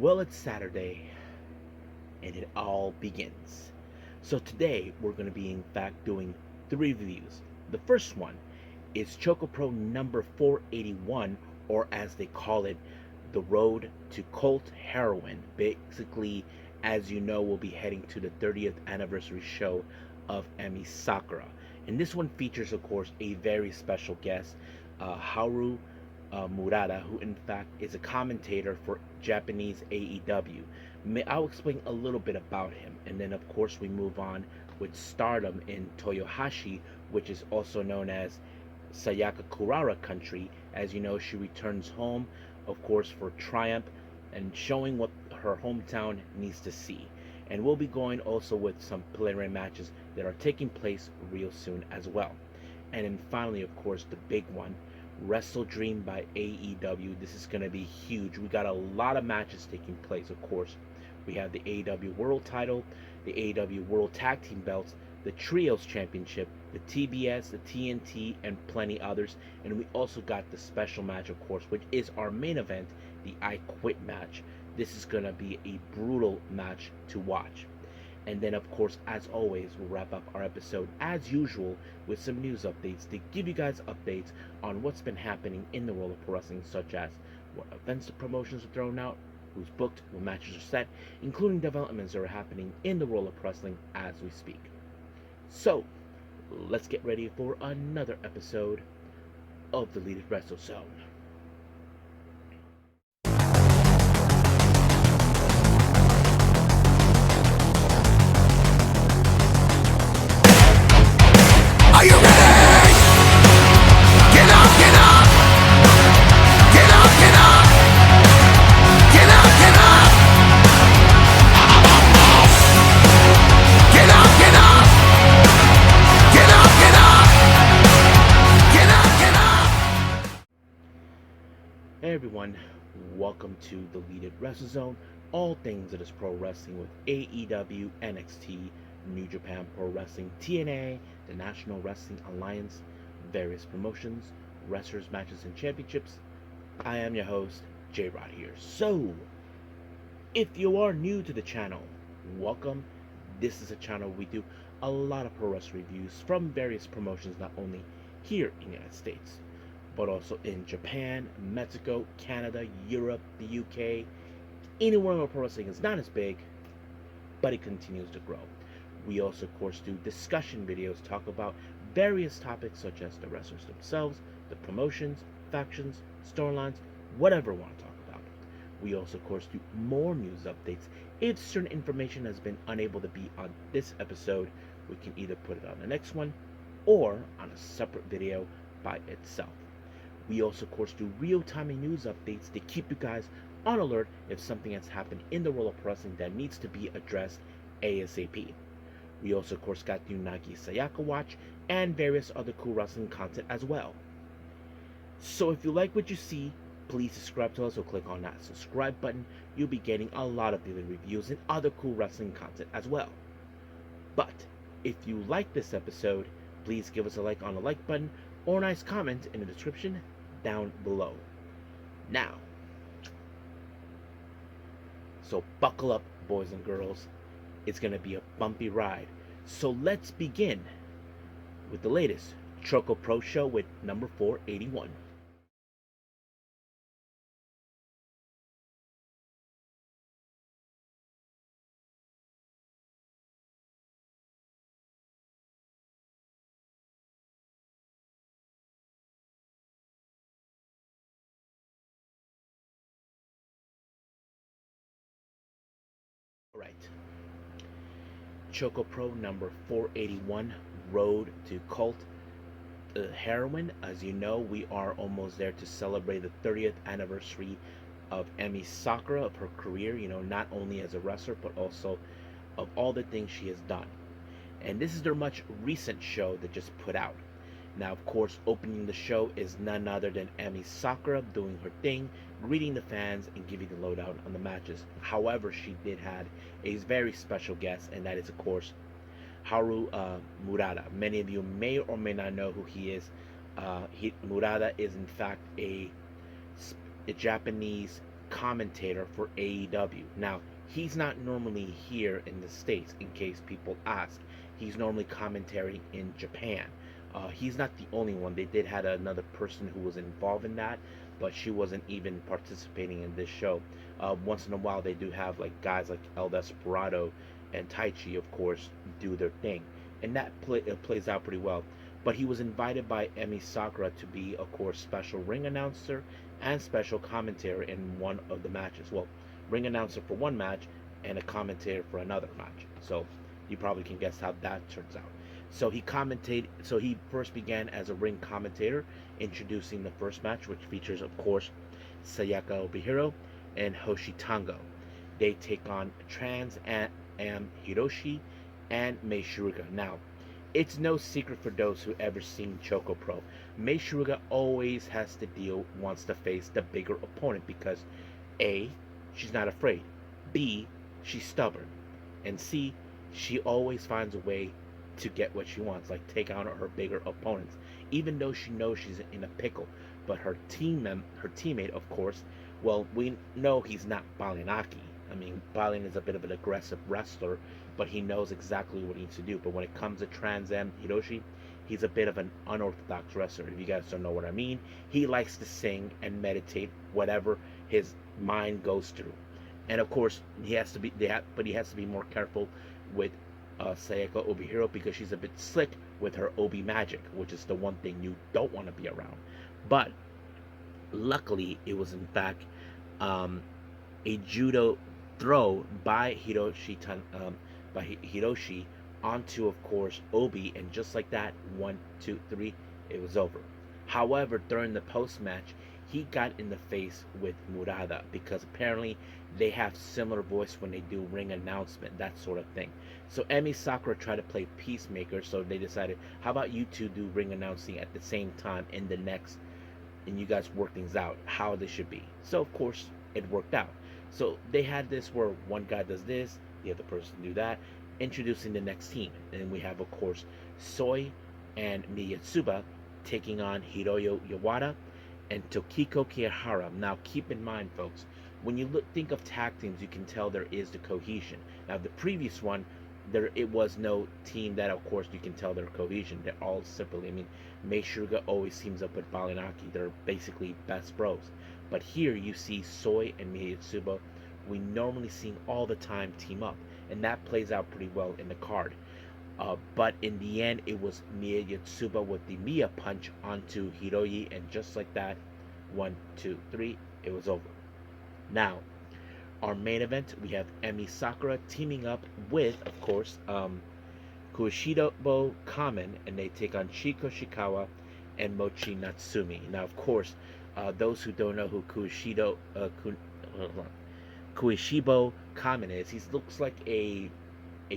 Well, it's Saturday, and it all begins. So today we're going to be in fact doing three reviews. The first one is ChocoPro number 481, or as they call it, the road to Cult Heroine. Basically, as you know, we'll be heading to the 30th anniversary show of Emi Sakura. And this one features, of course, a very special guest, Haruo Murata, who in fact is a commentator for Japanese AEW. I'll explain a little bit about him, and then of course we move on with Stardom in Toyohashi, which is also known as Sayaka Kurara country. As you know, she returns home, of course, for Triumph and showing what her hometown needs to see. And we'll be going also with some preliminary matches that are taking place real soon as well. And then finally, of course, the big one, WrestleDream by AEW. This is going to be huge. We got a lot of matches taking place, of course. We have the AEW World Title, the AEW World Tag Team Belts, the Trios Championship, the TBS, the TNT, and plenty others. And we also got the special match, of course, which is our main event, the I Quit match. This is going to be a brutal match to watch. And then, of course, as always, we'll wrap up our episode as usual with some news updates to give you guys updates on what's been happening in the world of pro wrestling, such as what events the promotions are thrown out, who's booked, what matches are set, including developments that are happening in the world of pro wrestling as we speak. So, let's get ready for another episode of the Lead Wrestle Zone. Are you ready? Get up, get up! Get up, get up! Get up, get up! Get up, get up! Get up, get up! Get up, get up! Hey everyone, welcome to the Lead Wrestle Zone, all things that is pro wrestling with AEW, NXT, New Japan Pro Wrestling, TNA, the National Wrestling Alliance, various promotions, wrestlers, matches, and championships. I am your host, J-Rod here. So, if you are new to the channel, welcome. This is a channel where we do a lot of pro wrestling reviews from various promotions, not only here in the United States, but also in Japan, Mexico, Canada, Europe, the UK. Anywhere where pro wrestling is not as big, but it continues to grow. We also, of course, do discussion videos, talk about various topics such as the wrestlers themselves, the promotions, factions, storylines, whatever we want to talk about. We also, of course, do more news updates. If certain information has been unable to be on this episode, we can either put it on the next one or on a separate video by itself. We also, of course, do real-time news updates to keep you guys on alert if something has happened in the world of wrestling that needs to be addressed ASAP. We also, of course, got the Unagi Sayaka watch and various other cool wrestling content as well. So if you like what you see, please subscribe to us or click on that subscribe button. You'll be getting a lot of daily reviews and other cool wrestling content as well. But if you like this episode, please give us a like on the like button or a nice comment in the description down below. Now, so buckle up, boys and girls. It's going to be a bumpy ride. So let's begin with the latest ChocoPro show with number 481. All right. ChocoPro number 481, Road to Cult Heroine. As you know, we are almost there to celebrate the 30th anniversary of Emi Sakura, of her career, not only as a wrestler, but also of all the things she has done. And this is their much recent show that just put out. Now, of course, opening the show is none other than Emi Sakura doing her thing, greeting the fans, and giving the lowdown on the matches. However, she did have a very special guest, and that is, of course, Haruo Murata. Many of you may or may not know who he is. Murata is, in fact, a Japanese commentator for AEW. Now, he's not normally here in the States, in case people ask. He's normally commentating in Japan. He's not the only one. They did have another person who was involved in that, but she wasn't even participating in this show. Once in a while, they do have like guys like El Desperado and Taichi, of course, do their thing, and that plays out pretty well. But he was invited by Emi Sakura to be, of course, special ring announcer and special commentator in one of the matches. Well, ring announcer for one match and a commentator for another match. So you probably can guess how that turns out. So he commentated. So he first began as a ring commentator, introducing the first match, which features, of course, Sayaka Obihiro and Hoshi Tango. They take on Trans Am Hiroshi and Mei Shiruka. Now, it's no secret for those who ever seen ChocoPro. Mei Shiruka always wants to face the bigger opponent because A, she's not afraid. B, she's stubborn. And C, she always finds a way to get what she wants, like take out her bigger opponents, even though she knows she's in a pickle. But her teammate, of course, well, we know he's not Balinaki. I mean, Balin is a bit of an aggressive wrestler, but he knows exactly what he needs to do. But when it comes to Trans Am Hiroshi, he's a bit of an unorthodox wrestler. If you guys don't know what I mean, he likes to sing and meditate whatever his mind goes through. And of course, he has to be more careful with Sayaka Obihiro because she's a bit slick with her Obi magic, which is the one thing you don't want to be around. But luckily, it was in fact a judo throw by Hiroshi onto, of course, Obi, and just like that, 1, 2, 3, it was over. However, during the post match, he got in the face with Murata because apparently they have similar voice when they do ring announcement, that sort of thing. So Emi Sakura tried to play peacemaker, so they decided, how about you two do ring announcing at the same time in the next, and you guys work things out how they should be. So of course it worked out. So they had this where one guy does this, the other person do that, introducing the next team. And we have, of course, Soy and Miyatsuba taking on Hiroyo Yawada and Tokiko Kihara. Now, keep in mind, folks, when you think of tag teams, you can tell there is the cohesion. Now, the previous one, it was no team that, of course, you can tell their cohesion. They're all separately. I mean, Mei Shiruga always teams up with Balinaki. They're basically best bros. But here you see Soy and Miyatsuba. We normally see all the time team up, and that plays out pretty well in the card. But in the end, it was Miyatsuba with the Miya punch onto Hiroyi, and just like that, 1, 2, 3, it was over. Now, our main event, we have Emi Sakura teaming up with, of course, Kuishibo Kamen, and they take on Chiko Shikawa and Mochi Natsumi. Now, of course, those who don't know who Kuishibo Kamen is, he looks like a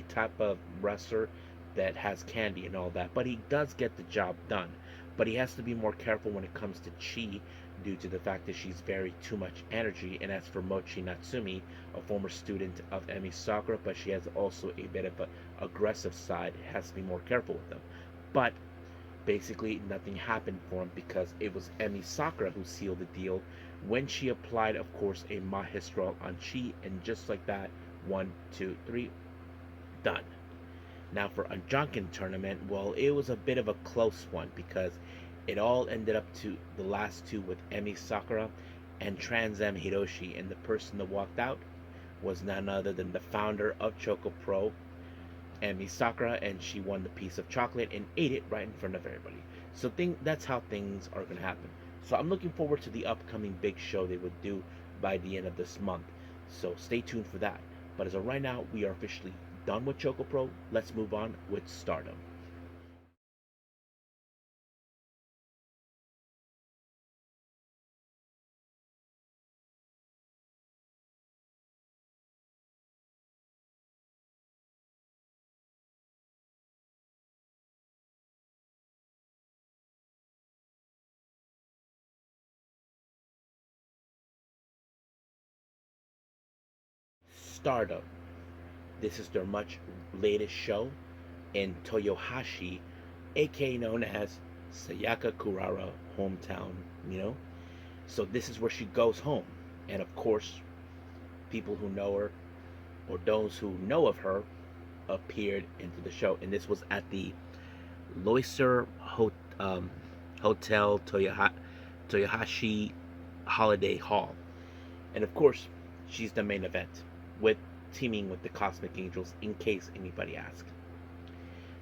type of wrestler that has candy and all that, but he does get the job done. But he has to be more careful when it comes to Chi due to the fact that she's very too much energy. And as for Mochi Natsumi, a former student of Emi Sakura, but she has also a bit of an aggressive side, has to be more careful with them. But basically nothing happened for him because it was Emi Sakura who sealed the deal when she applied, of course, a Mahistral on Chi, and just like that, 1, 2, 3, done. Now for a Junkin tournament, well, it was a bit of a close one because it all ended up to the last two with Emi Sakura and Trans Am Hiroshi, and the person that walked out was none other than the founder of ChocoPro, Emi Sakura, and she won the piece of chocolate and ate it right in front of everybody. So that's how things are going to happen. So I'm looking forward to the upcoming big show they would do by the end of this month. So stay tuned for that. But as of right now, we are officially done with ChocoPro. Let's move on with Stardom. Stardom. This is their much latest show in Toyohashi, aka known as Sayaka Kurara hometown, you know? So this is where she goes home. And of course, people who know her, or those who know of her, appeared into the show. And this was at the Loiser Hotel Toyohashi Holiday Hall. And of course, she's the main event, with teaming with the Cosmic Angels, in case anybody asks.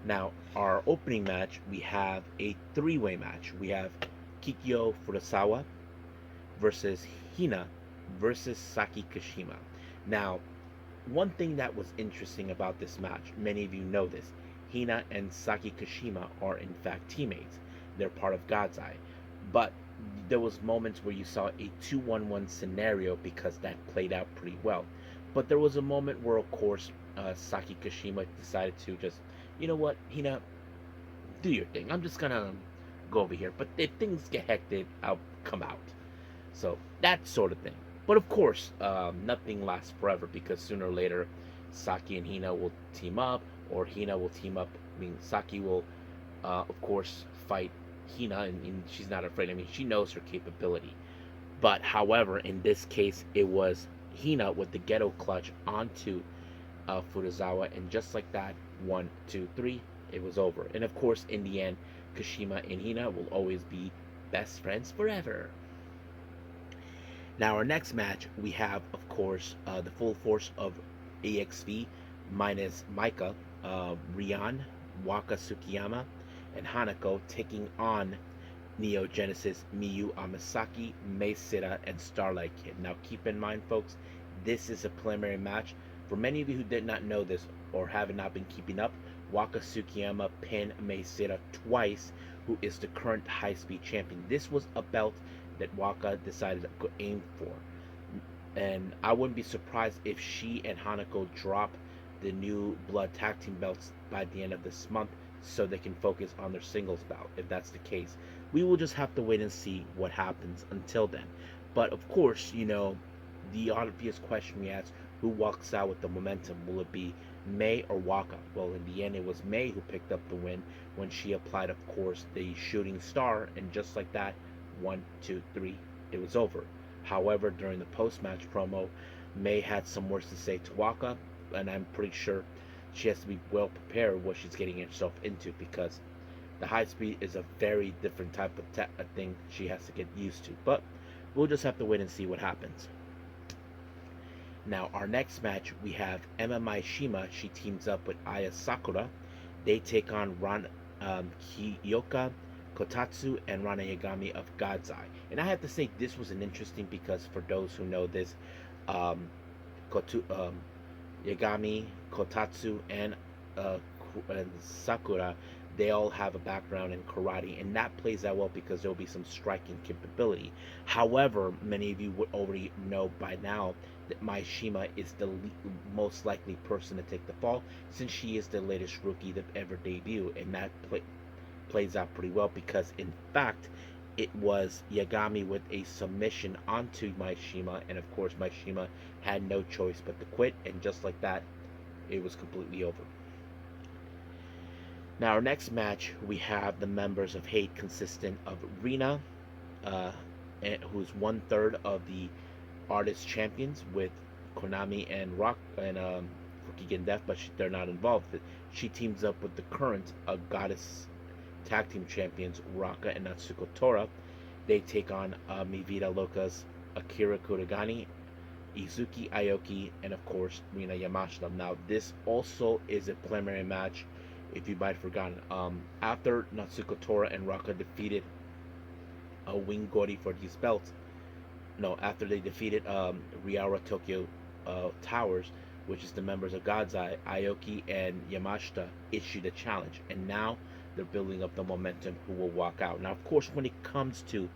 Now, our opening match, we have a three-way match. We have Kikyo Furusawa versus Hina versus Saki Kashima. Now, one thing that was interesting about this match, many of you know this, Hina and Saki Kashima are in fact teammates. They're part of God's Eye. But there was moments where you saw a 2-1-1 scenario because that played out pretty well. But there was a moment where, of course, Saki Kashima decided to just, you know what, Hina, do your thing. I'm just gonna go over here. But if things get hectic, I'll come out. So that sort of thing. But of course, nothing lasts forever because sooner or later, Saki and Hina will team up, or Hina will team up. I mean, Saki will, of course, fight Hina, and she's not afraid. I mean, she knows her capability. But however, in this case, it was Hina with the ghetto clutch onto Furusawa, and just like that, 1, 2, 3, it was over. And of course, in the end, Kashima and Hina will always be best friends forever. Now, our next match, we have, of course, the full force of AXV minus Maika, Rian, Waka Tsukiyama, and Hanako taking on Neo Genesis, Miyu Amasaki, Mei Sita, and Starlight Kid. Now, keep in mind, folks, this is a preliminary match. For many of you who did not know this or have not been keeping up, Waka Tsukiyama pinned Mei Sita twice, who is the current high-speed champion. This was a belt that Waka decided to aim for. And I wouldn't be surprised if she and Hanako drop the new Blood Tag Team belts by the end of this month so they can focus on their singles bout, if that's the case. We will just have to wait and see what happens until then. But of course, you know, the obvious question we ask, who walks out with the momentum? Will it be Mei or Waka? Well, in the end, it was Mei who picked up the win when she applied, of course, the shooting star, and just like that, 1, 2, 3, it was over. However, during the post-match promo, Mei had some words to say to Waka, and I'm pretty sure she has to be well prepared what she's getting herself into, because the high speed is a very different type of thing she has to get used to. But we'll just have to wait and see what happens. Now, our next match, we have Emma Shima. She teams up with Aya Sakura. They take on Kiyoka Kotatsu and Rana Yagami of God's Eye. And I have to say, this was an interesting, because for those who know this, Yagami, Kotatsu, and Sakura, they all have a background in karate, and that plays out well because there will be some striking capability. However, many of you would already know by now that Mai Shima is the most likely person to take the fall, since she is the latest rookie to ever debut, and that plays out pretty well because, in fact, it was Yagami with a submission onto Mai Shima, and of course, Mai Shima had no choice but to quit, and just like that, it was completely over. Now, our next match, we have the members of Hate, consistent of Rina, who's 1/3 of the Artist Champions, with Konami and Rock and Fukigen Death, but they're not involved. She teams up with the current Goddess Tag Team Champions, Raka and Natsuko Tora. They take on Mi Vida Loca's Akira Kuragani, Izuki Aoki, and of course Rina Yamashita. Now, this also is a preliminary match, if you might have forgotten. After Natsuko Tora and Raka defeated Wing Gori for these belts, no, after they defeated Riara Tokyo Towers, which is the members of God's Eye, Aoki and Yamashita issued a challenge, and now they're building up the momentum who will walk out. Now, of course, when it comes to,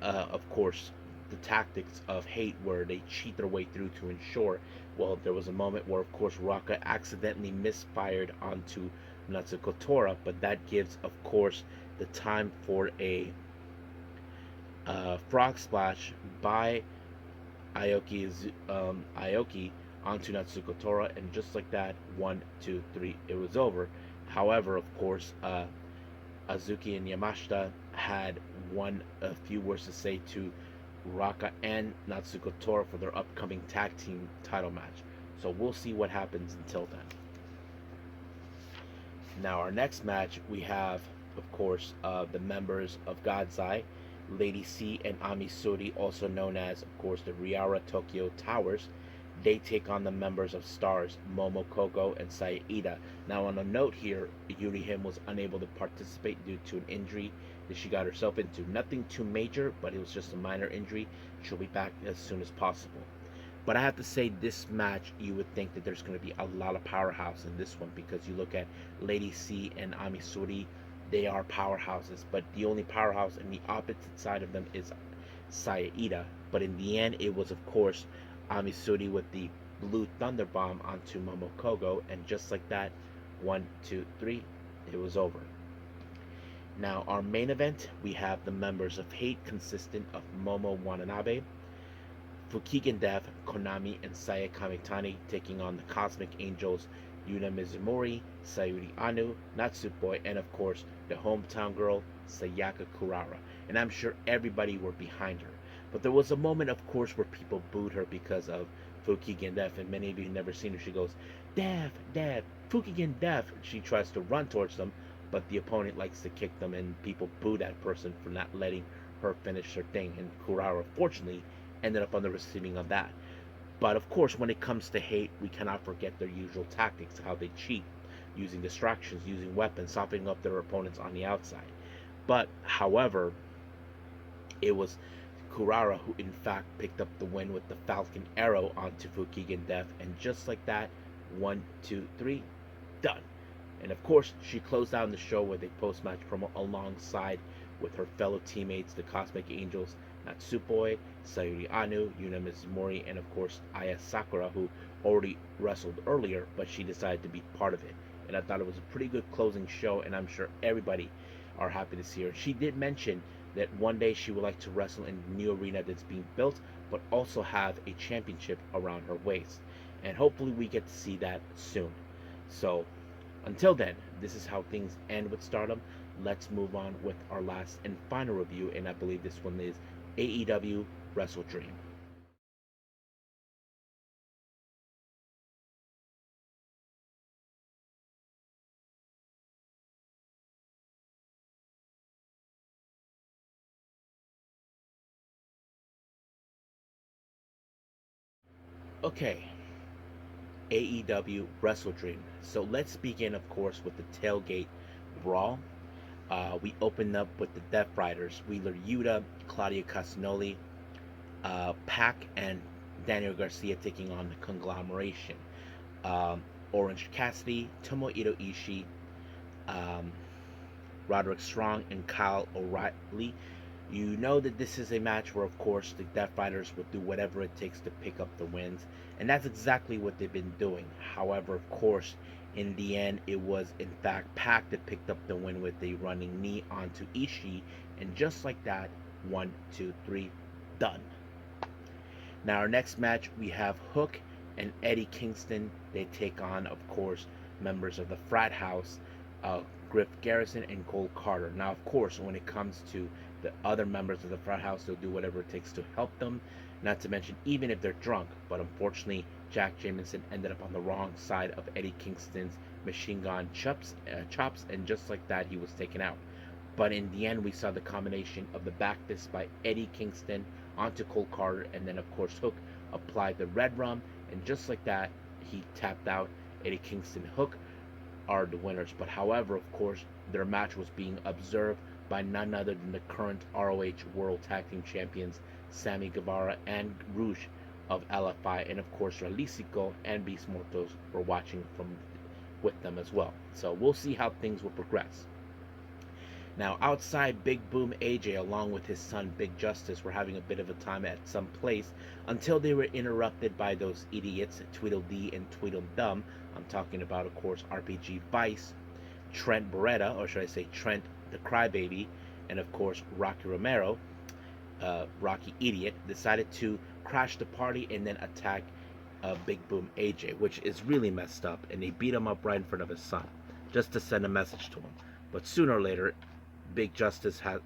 of course, the tactics of Hate, where they cheat their way through to ensure, well, there was a moment where, of course, Raka accidentally misfired onto Natsuko Tora, but that gives, of course, the time for a frog splash by Aoki onto Natsuko Tora, and just like that, 1, 2, 3, it was over. However, of course, Azuki and Yamashita had a few words to say to Raka and Natsuko Tora for their upcoming tag team title match. So we'll see what happens until then. Now, our next match, we have, of course, the members of God's Eye, Lady C and Ami Suri, also known as, of course, the Riara Tokyo Towers. They take on the members of Stars, Momo Kogo and Saida. Now, on a note here, Yuri Him was unable to participate due to an injury that she got herself into. Nothing too major, but it was just a minor injury. She'll be back as soon as possible. But I have to say, this match, you would think that there's going to be a lot of powerhouse in this one, because you look at Lady C and Amisuri, they are powerhouses. But the only powerhouse in the opposite side of them is Saida. But in the end, it was, of course, Amisuri with the blue thunder bomb onto Momokogo. And just like that, 1, 2, 3, it was over. Now, our main event, we have the members of Hate, consistent of Momo Watanabe, Fukigen Death, Konami, and Saya Kamitani, taking on the Cosmic Angels, Yuna Mizumori, Sayuri Anu, Natsupoi, and of course, the hometown girl, Sayaka Kurara. And I'm sure everybody were behind her. But there was a moment, of course, where people booed her because of Fukigen Death, and many of you have never seen her. She goes, Death, Death, Fukigen Death. She tries to run towards them, but the opponent likes to kick them, and people boo that person for not letting her finish her thing. And Kurara, fortunately, ended up on the receiving of that. But of course, when it comes to Hate, we cannot forget their usual tactics, how they cheat, using distractions, using weapons, softening up their opponents on the outside. But, however, it was Kurara who in fact picked up the win with the Falcon Arrow onto Fukigen Death, and just like that, 1, 2, 3, done. And of course, she closed down the show with a post-match promo alongside with her fellow teammates, the Cosmic Angels, Natsupoi, Sayuri Anu, Yuna Mizumori, and of course Aya Sakura, who already wrestled earlier, but she decided to be part of it. And I thought it was a pretty good closing show, and I'm sure everybody are happy to see her. She did mention that one day she would like to wrestle in the new arena that's being built, but also have a championship around her waist. And hopefully we get to see that soon. So, until then, this is how things end with Stardom. Let's move on with our last and final review, and I believe this one is AEW WrestleDream. Okay, AEW WrestleDream. So let's begin, of course, with the tailgate brawl. We opened up with the Death Riders, Wheeler Yuta, Claudio Castagnoli, Pac, and Daniel Garcia taking on the conglomeration. Orange Cassidy, Tomohiro Ishii, um, Roderick Strong, and Kyle O'Reilly. You know that this is a match where, of course, the Death Riders will do whatever it takes to pick up the wins, and that's exactly what they've been doing. However, of course, in the end, it was in fact Pac that picked up the win with a running knee onto Ishii, and just like that, 1, 2, 3, done. Now, our next match, we have Hook and Eddie Kingston. They take on, of course, members of the Frat House, Griff Garrison and Cole Carter. Now, of course, when it comes to the other members of the Frat House, they'll do whatever it takes to help them, not to mention even if they're drunk. But unfortunately, Jack Jamison ended up on the wrong side of Eddie Kingston's machine gun chops, and just like that, he was taken out. But in the end, we saw the combination of the back fist by Eddie Kingston onto Cole Carter, and then, of course, Hook applied the red rum, and just like that, he tapped out. Eddie Kingston, Hook are the winners. But however, of course, their match was being observed by none other than the current ROH World Tag Team Champions, Sammy Guevara and Rouge of LFI, and of course, Ralisico and Beast Mortos were watching from with them as well. So we'll see how things will progress. Now, outside, Big Boom AJ, along with his son Big Justice, were having a bit of a time at some place until they were interrupted by those idiots, Tweedledee and Tweedledum. I'm talking about, of course, RPG Vice, Trent Beretta, or should I say Trent the Crybaby, and of course Rocky Romero, Rocky Idiot, decided to crash the party and then attack Big Boom AJ, which is really messed up, and they beat him up right in front of his son, just to send a message to him. But sooner or later, Big Justice had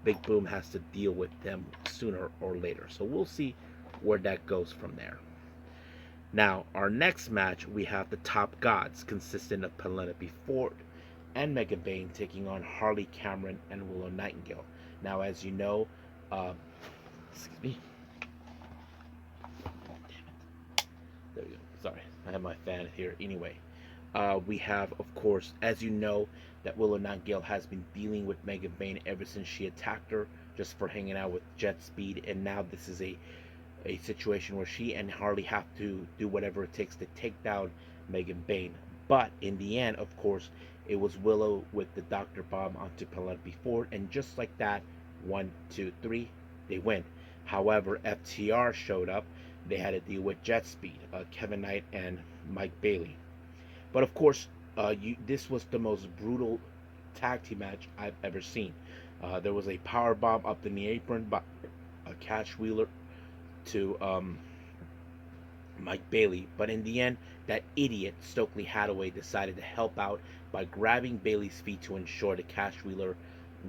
Big Boom has to deal with them sooner or later. So we'll see where that goes from there. Now, our next match, we have the Top Gods, consisting of Penelope Ford and Megan Bayne taking on Harley Cameron and Willow Nightingale. Now, as you know, excuse me. There we go. Sorry, I have my fan here. Anyway, we have, of course, as you know, that Willow Nightingale has been dealing with Megan Bayne ever since she attacked her just for hanging out with Jet Speed, and now this is a situation where she and Harley have to do whatever it takes to take down Megan Bayne. But in the end, of course, it was Willow with the Dr. Bomb onto Penelope Ford, and just like that, 1, 2, 3, they win. However, FTR showed up. They had to deal with Jet Speed, Kevin Knight, and Mike Bailey. But of course, this was the most brutal tag team match I've ever seen. There was a power bomb up in the apron by a Cash Wheeler to Mike Bailey, but in the end, that idiot Stokely Hathaway decided to help out by grabbing Bailey's feet to ensure the Cash Wheeler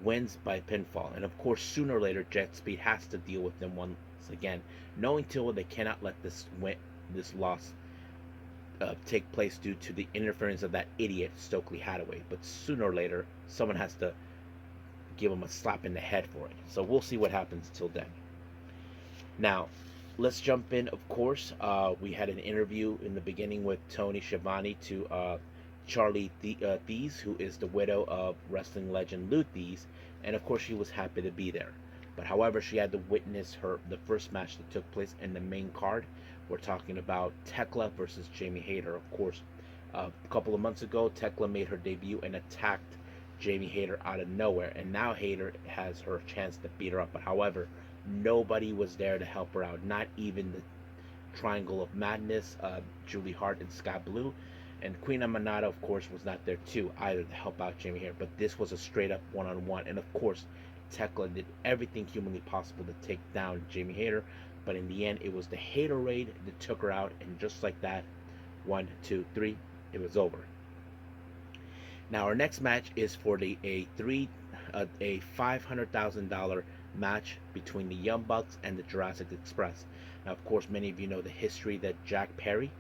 wins by pinfall. And of course, sooner or later, Jet Speed has to deal with them once again, knowing till they cannot let this loss take place due to the interference of that idiot Stokely Hathaway. But sooner or later, someone has to give him a slap in the head for it. So we'll see what happens till then. Now, let's jump in. Of course, we had an interview in the beginning with Tony Schiavone to Charlie Thies, who is the widow of wrestling legend Lou Thies, and of course she was happy to be there. But however, she had to witness the first match that took place in the main card. We're talking about Tekla versus Jamie Hayter. Of course, a couple of months ago, Tekla made her debut and attacked Jamie Hayter out of nowhere, and now Hayter has her chance to beat her up. But however, nobody was there to help her out, not even the Triangle of Madness, Julie Hart and Scott Blue, and Queen Amanada, of course, was not there too either to help out Jamie Hayter. But this was a straight up one-on-one, and of course, Tekla did everything humanly possible to take down Jamie Hayter, but in the end, it was the Hayter raid that took her out, and just like that, 1, 2, 3, it was over. Now, our next match is for a $500,000 match between the Young Bucks and the Jurassic Express. Now, of course, many of you know the history that Jack Perry,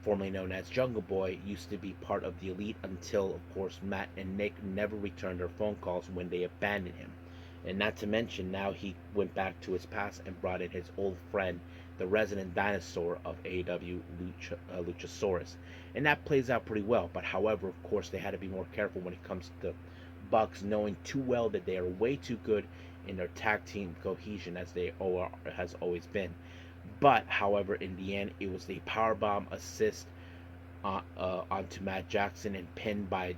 formerly known as Jungle Boy, used to be part of the Elite until, of course, Matt and Nick never returned their phone calls when they abandoned him. And not to mention, now he went back to his past and brought in his old friend, the resident dinosaur of AEW, Luchasaurus. And that plays out pretty well. But however, of course, they had to be more careful when it comes to Bucks, knowing too well that they are way too good in their tag team cohesion as they has always been. But however, in the end, it was the powerbomb assist onto Matt Jackson and pinned by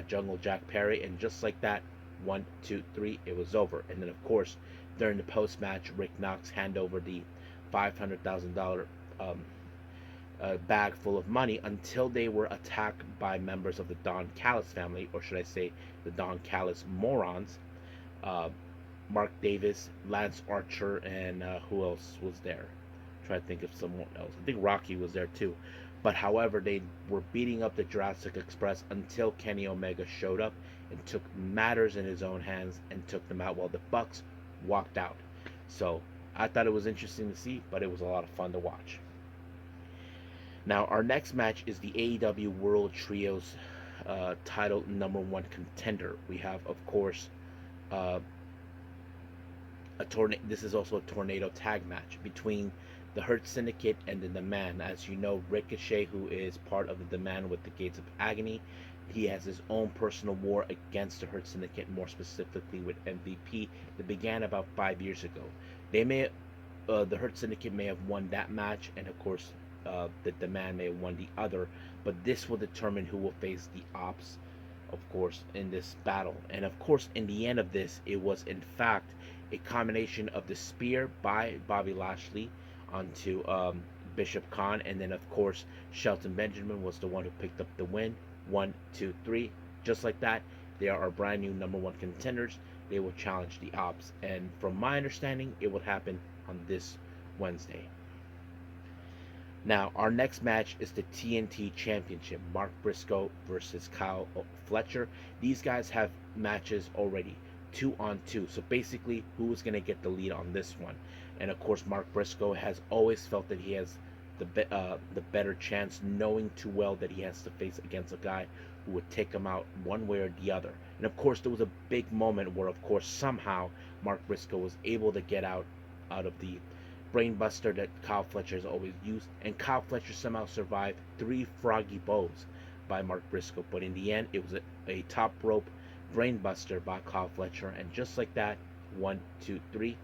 Jungle Jack Perry, and just like that, 1, 2, 3, it was over. And then of course, during the post-match, Rick Knox handed over the $500,000 bag full of money until they were attacked by members of the Don Callis family, or should I say the Don Callis morons. Mark Davis, Lance Archer, and who else was there? Try to think of someone else. I think Rocky was there too. But however, they were beating up the Jurassic Express until Kenny Omega showed up and took matters in his own hands and took them out while the Bucks walked out. So I thought it was interesting to see, but it was a lot of fun to watch. Now, our next match is the AEW World Trios title #1 contender. We have, of course, this is also a tornado tag match between the Hurt Syndicate and the Man. As you know, Ricochet, who is part of the Man with the Gates of Agony, he has his own personal war against the Hurt Syndicate, more specifically with MVP, that began about 5 years ago. The Hurt Syndicate may have won that match, and of course, the Man may have won the other, but this will determine who will face the Ops, of course, in this battle. And of course, in the end of this, it was in fact a combination of the spear by Bobby Lashley onto Bishop Khan, and then of course Shelton Benjamin was the one who picked up the win. 1, 2, 3, just like that. They are our brand new #1 contenders. They will challenge the Ops, and from my understanding, it will happen on this Wednesday. Now, our next match is the TNT Championship. Mark Briscoe versus Kyle Fletcher. These guys have matches already. 2-on-2. So basically, who was going to get the lead on this one? And of course, Mark Briscoe has always felt that he has the better chance, knowing too well that he has to face against a guy who would take him out one way or the other. And of course, there was a big moment where, of course, somehow Mark Briscoe was able to get out of the brainbuster that Kyle Fletcher has always used, and Kyle Fletcher somehow survived 3 froggy bows by Mark Briscoe. But in the end, it was a top rope brainbuster by Kyle Fletcher, and just like that, 1, 2, 3,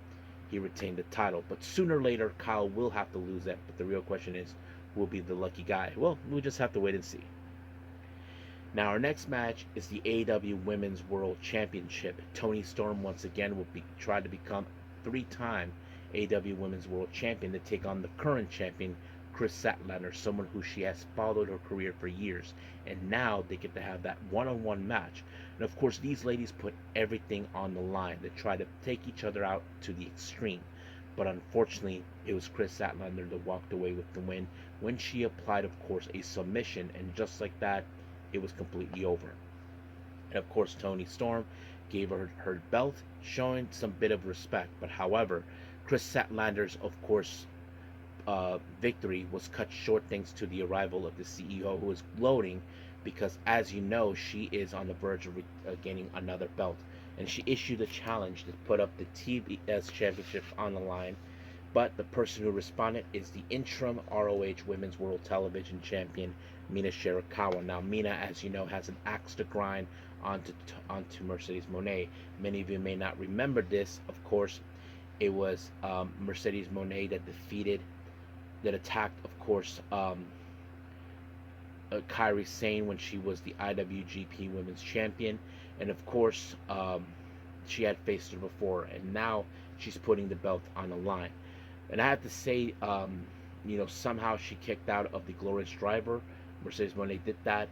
he retained the title. But sooner or later, Kyle will have to lose that. But the real question is, who will be the lucky guy? Well, we'll just have to wait and see. Now, our next match is the AEW Women's World Championship. Toni Storm once again will try to become 3-time AEW Women's World Champion to take on the current champion, Chris Statlander, someone who she has followed her career for years. And now they get to have that one-on-one match. And of course, these ladies put everything on the line to try to take each other out to the extreme. But unfortunately, it was Chris Statlander that walked away with the win when she applied, of course, a submission. And just like that, it was completely over. And of course, Toni Storm gave her belt, showing some bit of respect. But however, Chris Statlander's, of course, victory was cut short thanks to the arrival of the CEO, who is gloating because, as you know, she is on the verge of gaining another belt. And she issued a challenge to put up the TBS Championship on the line. But the person who responded is the interim ROH Women's World Television Champion, Mina Shirakawa. Now, Mina, as you know, has an axe to grind onto Mercedes Moné. Many of you may not remember this. Of course, it was Mercedes Moné that attacked, of course, Kairi Sane when she was the IWGP Women's Champion. And of course, she had faced her before, and now she's putting the belt on the line. And I have to say, somehow she kicked out of the Glorious Driver. Mercedes Moné did that.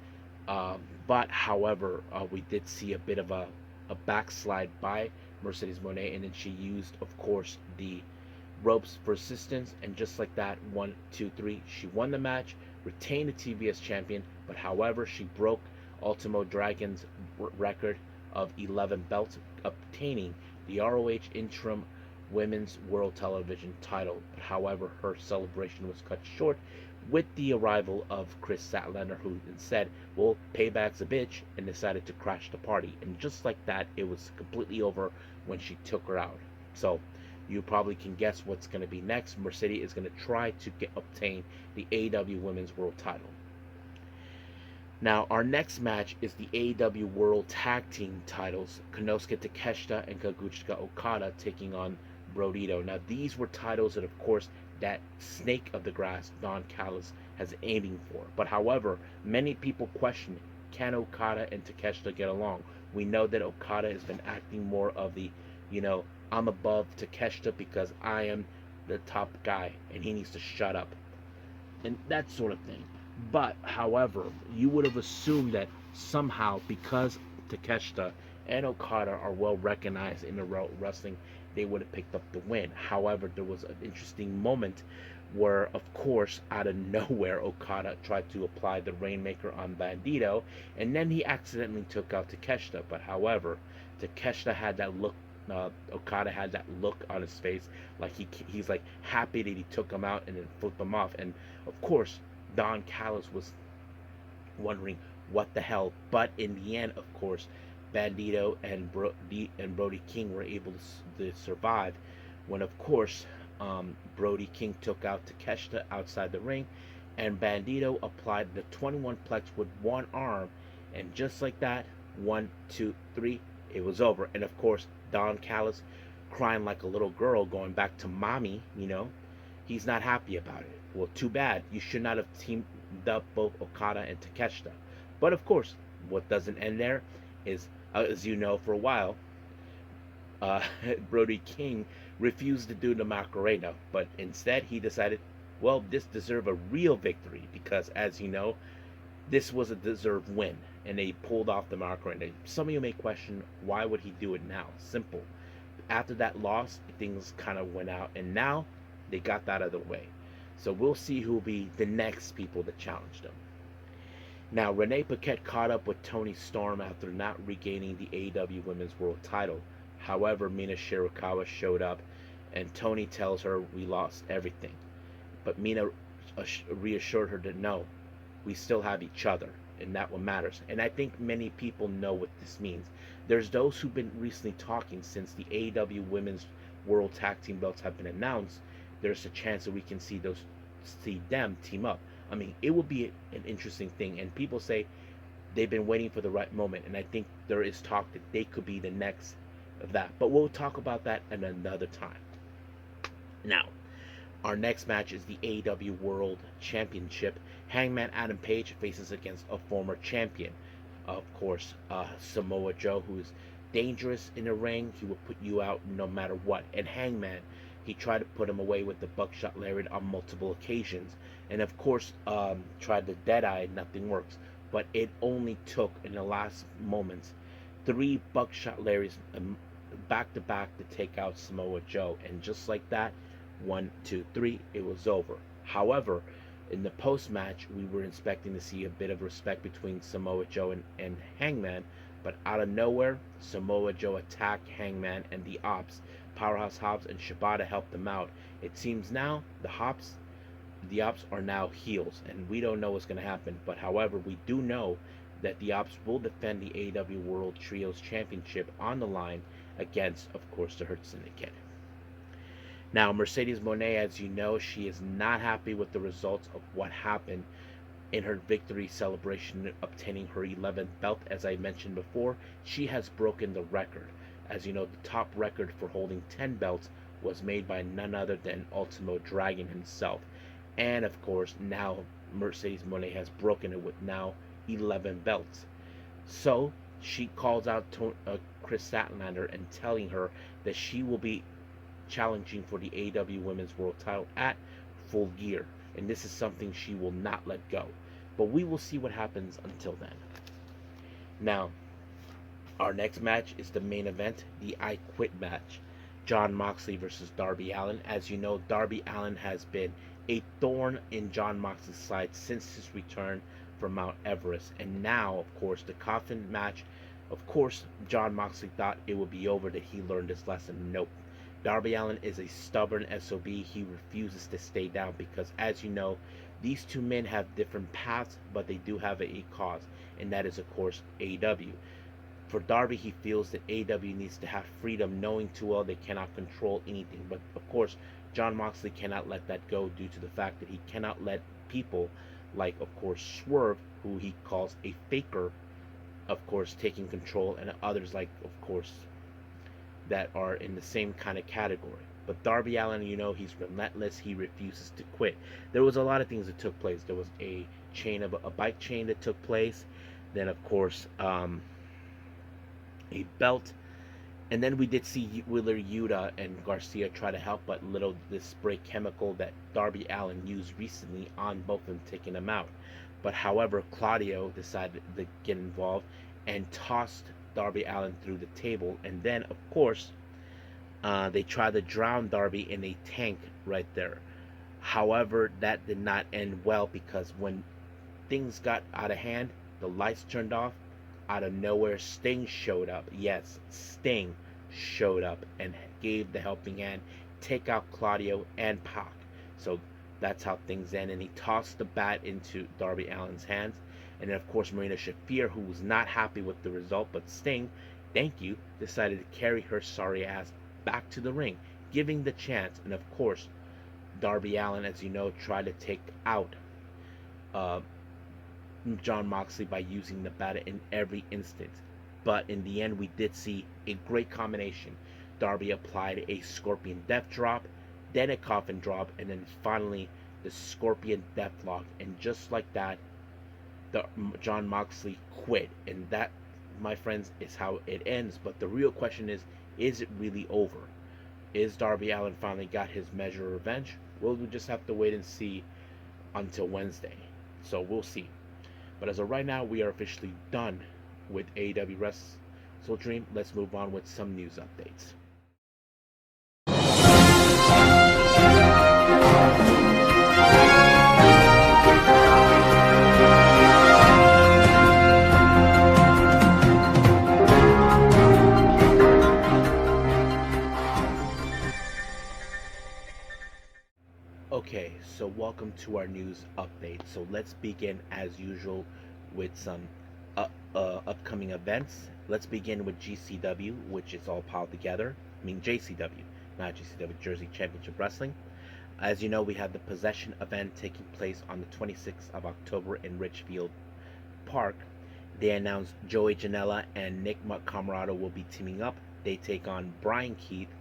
But however, we did see a bit of a backslide by Mercedes Moné, and then she used, of course, the ropes for assistance, and just like that, 1, 2, 3, she won the match, retained the TBS champion. But however, she broke Ultimo Dragon's record of 11 belts, obtaining the ROH interim Women's World Television title. But however, her celebration was cut short with the arrival of Chris Statlander, who instead, well, payback's a bitch, and decided to crash the party. And just like that, it was completely over when she took her out. So you probably can guess what's going to be next. Mercedes is going to try to obtain the AEW Women's World title. Now, our next match is the AEW World Tag Team titles. Konosuke Takeshita and Kazuchika Okada taking on Brodito. Now, these were titles that, of course, that snake of the grass, Don Callis, has aiming for. But however, many people question, can Okada and Takeshita get along? We know that Okada has been acting more of the, I'm above Takeshita because I am the top guy and he needs to shut up, and that sort of thing. But however, you would have assumed that somehow, because Takeshita and Okada are well recognized in the wrestling, they would have picked up the win. However, there was an interesting moment where, of course, out of nowhere, Okada tried to apply the Rainmaker on Bandito, and then he accidentally took out Takeshita. But however, Takeshita had that look. Okada had that look on his face, like he's like happy that he took him out and then flipped him off. And of course, Don Callis was wondering what the hell. But in the end, of course, Bandito and Brody King were able to survive. When, of course, Brody King took out Takeshita outside the ring, and Bandito applied the 21 plex with one arm, and just like that, 1, 2, 3, it was over. And of course, Don Callis, crying like a little girl, going back to mommy, he's not happy about it. Well, too bad. You should not have teamed up both Okada and Takeshita. But of course, what doesn't end there is, as you know, for a while, Brody King refused to do the Macarena, but instead he decided, well, this deserved a real victory, because as you know, this was a deserved win, and they pulled off the Macarena. Some of you may question, why would he do it now? Simple. After that loss, things kind of went out, and now they got that out of the way. So we'll see who will be the next people that challenge them. Now, Renee Paquette caught up with Toni Storm after not regaining the AEW Women's World title. However, Mina Shirakawa showed up, and Tony tells her we lost everything. But Mina reassured her that no, we still have each other, and that what matters. And I think many people know what this means. There's those who've been recently talking since the AEW Women's World Tag Team belts have been announced. There's a chance that we can see them team up. I mean, it will be an interesting thing. And people say they've been waiting for the right moment, and I think there is talk that they could be the next of that. But we'll talk about that at another time. Now, our next match is the AEW World Championship. Hangman Adam Page faces against a former champion, of course, Samoa Joe, who is dangerous in the ring. He will put you out no matter what. And Hangman, he tried to put him away with the buckshot lariat on multiple occasions, and of course, tried the Deadeye. Nothing works. But it only took, in the last moments, 3 buckshot lariats back to back to take out Samoa Joe, and just like that, 1, 2, 3, it was over. However, in the post-match, we were expecting to see a bit of respect between Samoa Joe and Hangman, but out of nowhere, Samoa Joe attacked Hangman and the Ops. Powerhouse Hobbs and Shibata helped them out. It seems now the Ops are now heels, and we don't know what's going to happen. But however, we do know that the Ops will defend the AEW World Trios Championship on the line against, of course, the Hurt Syndicate. Now, Mercedes Moné, as you know, she is not happy with the results of what happened in her victory celebration, obtaining her 11th belt. As I mentioned before, she has broken the record. As you know, the top record for holding 10 belts was made by none other than Ultimo Dragon himself. And of course, now Mercedes Moné has broken it with now 11 belts. So she calls out Chris Statlander and telling her that she will be challenging for the AEW Women's World title at Full Gear, and this is something she will not let go. But we will see what happens until then. Now, our next match is the main event, the I Quit match. Jon Moxley versus Darby Allin. As you know, Darby Allin has been a thorn in Jon Moxley's side since his return from Mount Everest, and now, of course, the coffin match. Of course, Jon Moxley thought it would be over, that he learned his lesson. Nope. Darby Allin is a stubborn SOB. He refuses to stay down because, as you know, these two men have different paths, but they do have a cause, and that is, of course, AEW. For Darby, he feels that AEW needs to have freedom, knowing too well they cannot control anything. But, of course, Jon Moxley cannot let that go due to the fact that he cannot let people like, of course, Swerve, who he calls a faker, of course, taking control, and others like, of course, that are in the same kind of category. But Darby Allin, you know, he's relentless. He refuses to quit. There was a lot of things that took place. There was a bike chain that took place. Then, of course, a belt. And then we did see Wheeler Yuta and Garcia try to help, but little this spray chemical that Darby Allin used recently on both of them, taking them out. But however, Claudio decided to get involved and tossed Darby Allin through the table. And then, of course, they tried to drown Darby in a tank right there. However, that did not end well, because when things got out of hand, the lights turned off. Out of nowhere, Sting showed up. Yes, Sting showed up and gave the helping hand, take out Claudio and Pac. So that's how things end. And he tossed the bat into Darby Allin's hands. And then, of course, Marina Shafir, who was not happy with the result, but Sting, thank you, decided to carry her sorry ass back to the ring, giving the chance. And, of course, Darby Allin, as you know, tried to take out Jon Moxley by using the bat in every instance. But in the end, we did see a great combination. Darby applied a Scorpion Death Drop, then a Coffin Drop, and then finally the Scorpion Deathlock. And just like that, Jon Moxley quit. And that, my friends, is how it ends. But the real question is it really over? Is Darby Allin finally got his measure of revenge? Well, we'll just have to wait and see until Wednesday. So we'll see. But as of right now, we are officially done with AEW WrestleDream. Let's move on with some news updates. Okay, so welcome to our news update. So let's begin as usual with some upcoming events. Let's begin with GCW, which is all piled together. I mean JCW, not GCW, Jersey Championship Wrestling. As you know, we have the Possession event taking place on the 26th of October in Richfield Park. They announced Joey Janela and Nick Camarado will be teaming up. They take on Brian Keith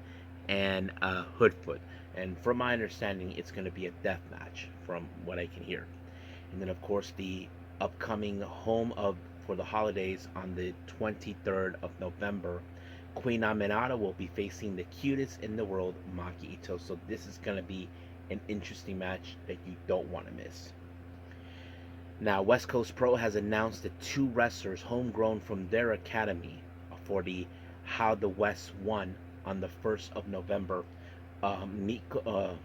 and Hoodfoot. And from my understanding, it's going to be a death match, from what I can hear. And then, of course, the upcoming home of for the holidays on the 23rd of November, Queen Aminata will be facing the cutest in the world, Maki Ito. So this is going to be an interesting match that you don't want to miss. Now, West Coast Pro has announced that two wrestlers homegrown from their academy for the How the West won on the 1st of November. Miko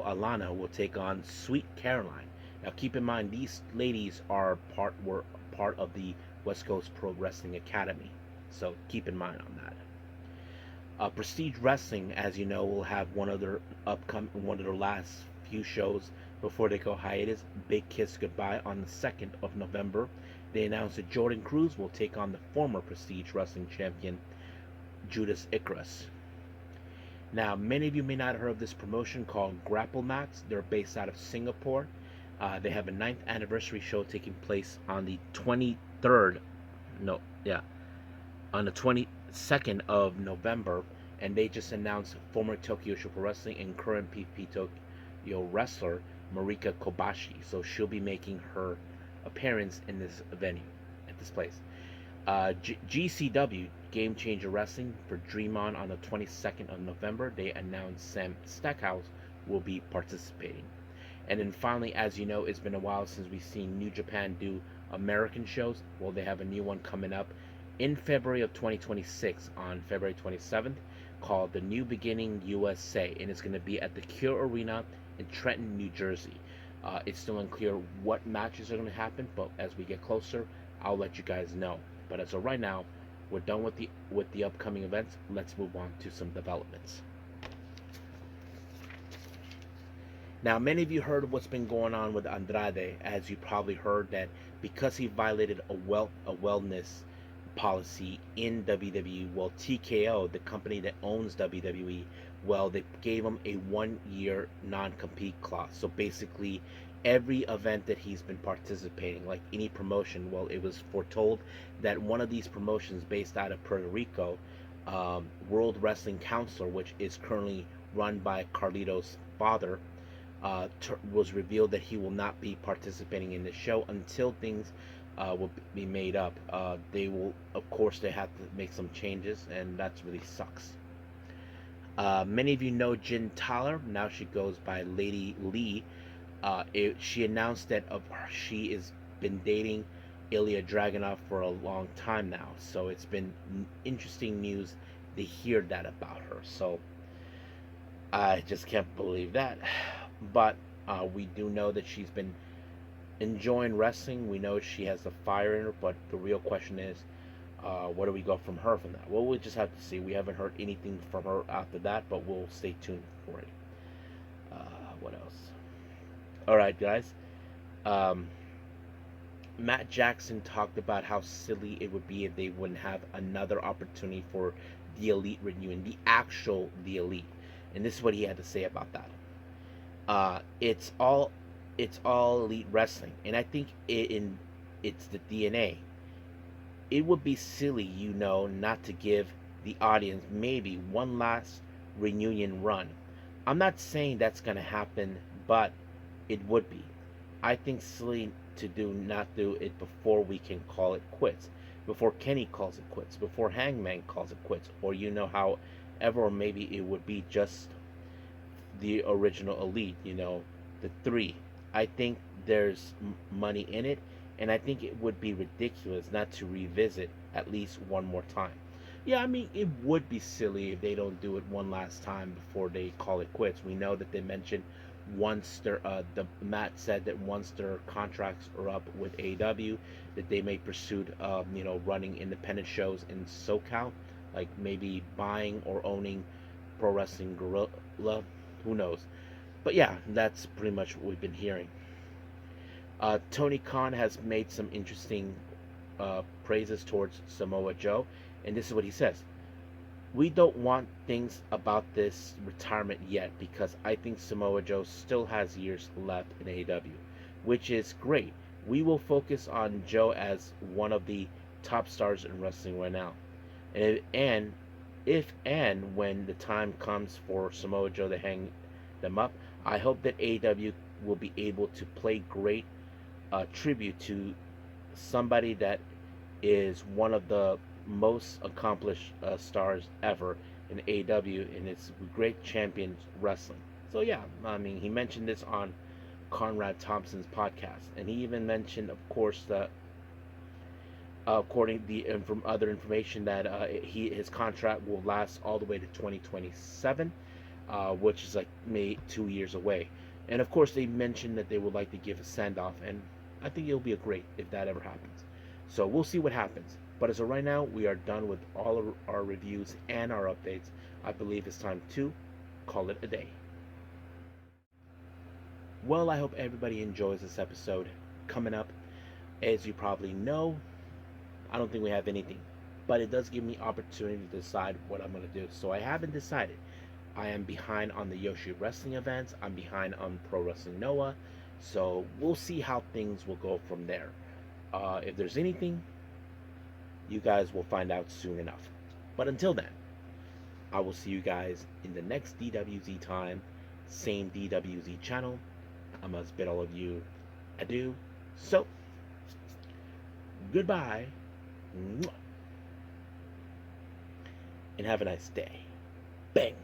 Alana will take on Sweet Caroline. Now, keep in mind these ladies were part of the West Coast Pro Wrestling Academy, so keep in mind on that. Prestige Wrestling, as you know, will have one of their last few shows before they go hiatus. Big Kiss Goodbye on the 2nd of November. They announced that Jordan Cruz will take on the former Prestige Wrestling champion Judas Icarus. Now, many of you may not have heard of this promotion called GrappleMAX. They're based out of Singapore. They have a 9th anniversary show taking place on the 23rd. No, yeah, on the 22nd of November, and they just announced former Tokyo Super Wrestling and current PP Tokyo wrestler Marika Kobashi. So she'll be making her appearance in this venue, at this place. GCW Game Changer Wrestling for Dream On the 22nd of November. They announced Sam Stackhouse will be participating. And then finally, as you know, it's been a while since we've seen New Japan do American shows. Well, they have a new one coming up in February of 2026 on February 27th called The New Beginning USA, and it's going to be at the Cure Arena in Trenton, New Jersey. It's still unclear what matches are going to happen, but as we get closer, I'll let you guys know. But as of right now, we're done with the upcoming events. Let's move on to some developments. Now, many of you heard of what's been going on with Andrade, as you probably heard that because he violated a wellness policy in WWE, well, TKO, the company that owns WWE, well, they gave him a 1-year non-compete clause. So basically, every event that he's been participating, like any promotion, well, it was foretold that one of these promotions based out of Puerto Rico, World Wrestling Counselor, which is currently run by Carlito's father, was revealed that he will not be participating in the show until things will be made up. They will, of course, they have to make some changes, and that really sucks. Many of you know Jen Tyler. Now she goes by Lady Leigh. She announced that she has been dating Ilya Dragunov for a long time now. So it's been interesting news to hear that about her. So I just can't believe that. But we do know that she's been enjoying wrestling. We know she has the fire in her, but the real question is, where do we go from her from that? Well, we'll just have to see. We haven't heard anything from her after that, but we'll stay tuned for it. What else? All right, guys. Matt Jackson talked about how silly it would be if they wouldn't have another opportunity for the Elite reunion, the Elite, and this is what he had to say about that. It's all Elite wrestling, and I think it's the DNA. It would be silly, not to give the audience maybe one last reunion run. I'm not saying that's gonna happen, but it would be. I think silly to not do it before we can call it quits, before Kenny calls it quits, before Hangman calls it quits, or however, or maybe it would be just the original Elite, the three. I think there's money in it, and I think it would be ridiculous not to revisit at least one more time. Yeah, I mean, it would be silly if they don't do it one last time before they call it quits. We know that they mentioned once Matt said that once their contracts are up with AEW, that they may pursue, running independent shows in SoCal, like maybe buying or owning Pro Wrestling Guerrilla. Who knows? But yeah, that's pretty much what we've been hearing. Tony Khan has made some interesting praises towards Samoa Joe, and this is what he says: "We don't want things about this retirement yet because I think Samoa Joe still has years left in AEW, which is great. We will focus on Joe as one of the top stars in wrestling right now. And if and when the time comes for Samoa Joe to hang them up, I hope that AEW will be able to play great tribute to somebody that is one of the most accomplished stars ever in AEW, and it's great champion wrestling." So yeah, I mean, he mentioned this on Conrad Thompson's podcast, and he even mentioned, of course, that according from other information that his contract will last all the way to 2027, which is like maybe 2 years away. And of course, they mentioned that they would like to give a send off, and I think it'll be a great if that ever happens. So we'll see what happens. But as of right now, we are done with all of our reviews and our updates. I believe it's time to call it a day. Well, I hope everybody enjoys this episode. Coming up, as you probably know, I don't think we have anything, but it does give me opportunity to decide what I'm going to do. So I haven't decided. I am behind on the Yoshi Wrestling events. I'm behind on Pro Wrestling Noah. So we'll see how things will go from there. If there's anything, you guys will find out soon enough. But until then, I will see you guys in the next DWZ time, same DWZ channel. I must bid all of you adieu. So, goodbye, and have a nice day. Bang.